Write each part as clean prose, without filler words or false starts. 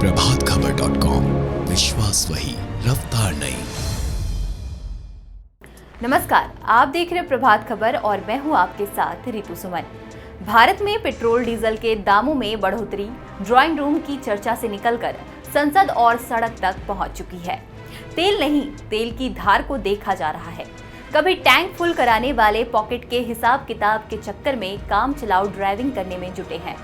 प्रभातखबर.com, विश्वास वही, रफ्तार नहीं। नमस्कार, आप देख रहे प्रभात खबर और मैं हूं आपके साथ रितु सुमन। भारत में पेट्रोल डीजल के दामों में बढ़ोतरी ड्राइंग रूम की चर्चा से निकलकर संसद और सड़क तक पहुंच चुकी है। तेल नहीं, तेल की धार को देखा जा रहा है। कभी टैंक फुल कराने वाले पॉकेट के हिसाब किताब के चक्कर में काम चलाऊ ड्राइविंग करने में जुटे हैं।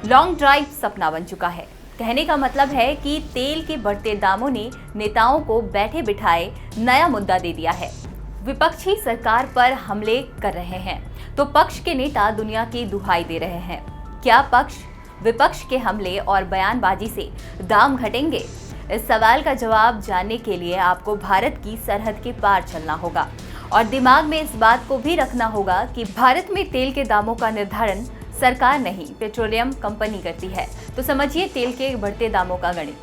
लॉन्ग ड्राइव सपना बन चुका है। कहने का मतलब है कि तेल के बढ़ते दामों ने नेताओं को बैठे बिठाए नया मुद्दा दे दिया है। विपक्षी सरकार पर हमले कर रहे हैं तो पक्ष के नेता दुनिया की दुहाई दे रहे हैं। क्या पक्ष विपक्ष के हमले और बयानबाजी से दाम घटेंगे? इस सवाल का जवाब जानने के लिए आपको भारत की सरहद के पार चलना होगा और दिमाग में इस बात को भी रखना होगा कि भारत में तेल के दामों का निर्धारण सरकार नहीं, पेट्रोलियम कंपनी करती है। तो समझिए तेल के बढ़ते दामों का गणित।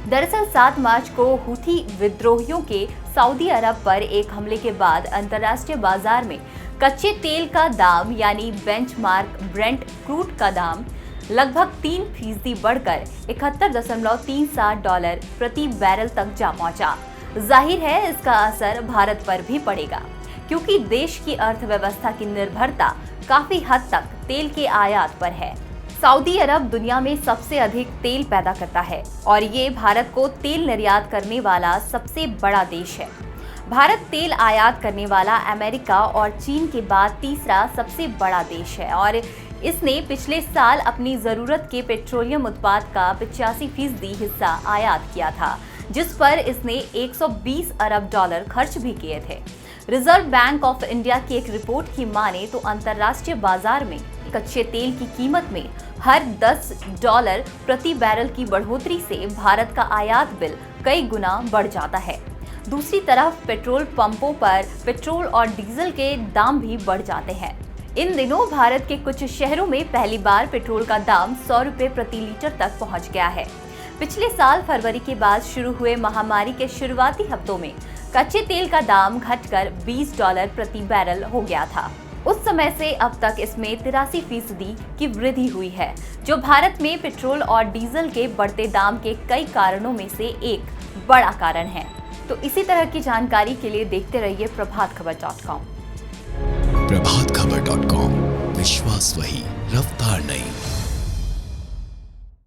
दरअसल 7 मार्च को हूथी विद्रोहियों के सऊदी अरब पर एक हमले के बाद अंतर्राष्ट्रीय बाजार में कच्चे तेल का दाम यानी बेंचमार्क ब्रेंट क्रूड का दाम लगभग 3% बढ़कर $71.37 प्रति बैरल तक जा पहुंचा। जाहिर है इसका असर भारत पर भी पड़ेगा, क्योंकि देश की अर्थव्यवस्था की निर्भरता काफी हद तक तेल के आयात पर है। सऊदी अरब दुनिया में सबसे अधिक तेल पैदा करता है और ये भारत को तेल निर्यात करने वाला सबसे बड़ा देश है। भारत तेल आयात करने वाला अमेरिका और चीन के बाद तीसरा सबसे बड़ा देश है और इसने पिछले साल अपनी जरूरत के पेट्रोलियम उत्पाद का 85% हिस्सा आयात किया था, जिस पर इसने $120 अरब खर्च भी किए थे। रिजर्व बैंक ऑफ इंडिया की एक रिपोर्ट की माने तो अंतर्राष्ट्रीय बाजार में कच्चे तेल की कीमत में हर $10 प्रति बैरल की बढ़ोतरी से भारत का आयात बिल कई गुना बढ़ जाता है। दूसरी तरफ पेट्रोल पंपों पर पेट्रोल और डीजल के दाम भी बढ़ जाते हैं। इन दिनों भारत के कुछ शहरों में पहली बार पेट्रोल का दाम ₹100 प्रति लीटर तक पहुंच गया है। पिछले साल फरवरी के बाद शुरू हुए महामारी के शुरुआती हफ्तों में कच्चे तेल का दाम घटकर $20 प्रति बैरल हो गया था। उस समय से अब तक इसमें 83% की वृद्धि हुई है, जो भारत में पेट्रोल और डीजल के बढ़ते दाम के कई कारणों में से एक बड़ा कारण है। तो इसी तरह की जानकारी के लिए देखते रहिए प्रभातखबर.com। प्रभातखबर.com, विश्वास वही, रफ्तार नहीं।